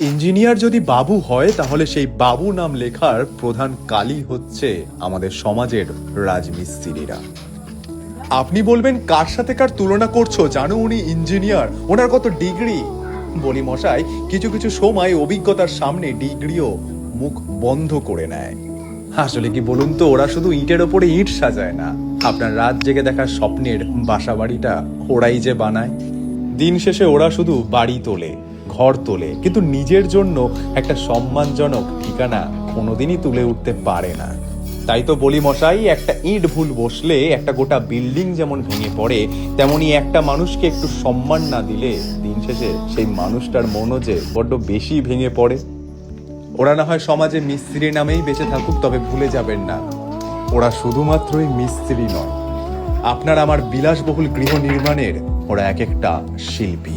Engineer যদি বাবু হয় তাহলে সেই বাবু নাম লেখার প্রধান কালই হচ্ছে আমাদের সমাজের রাজমিস্ত্রিরা। আপনি বলবেন কার সাথে কার তুলনা করছো, জানো উনি ইঞ্জিনিয়ার, ওনার কত ডিগ্রি। বলি মশাই, কিছু কিছু সময় অভিজ্ঞতার সামনে ডিগ্রিও মুখ বন্ধ করে নেয়। আসলে কি বলুন তো, ওরা শুধু ইটের ওপরে ইট সাজায় না, আপনার রাত জেগে দেখা স্বপ্নের বাসা বাড়িটা ওরাই যে বানায়। দিন শেষে ওরা শুধু বাড়ি তোলে, ঘর তোলে, কিন্তু নিজের জন্য একটা সম্মানজনক ঠিকানা কোনোদিনই তুলে উঠতে পারে না। তাই তো বলি মশাই, একটা ইট ভুল বসলে একটা গোটা বিল্ডিং যেমন ভেঙে পড়ে, তেমনি একটা মানুষকে একটু সম্মান না দিলে দিন শেষে সেই মানুষটার মনও যে বড্ড বেশি ভেঙে পড়ে। ওরা না হয় সমাজে মিস্ত্রি নামেই বেঁচে থাকুক, তবে ভুলে যাবেন না ওরা শুধুমাত্রই মিস্ত্রি নয়, আপনার আমার বিলাসবহুল গৃহ নির্মাণের ওরা এক একটা শিল্পী।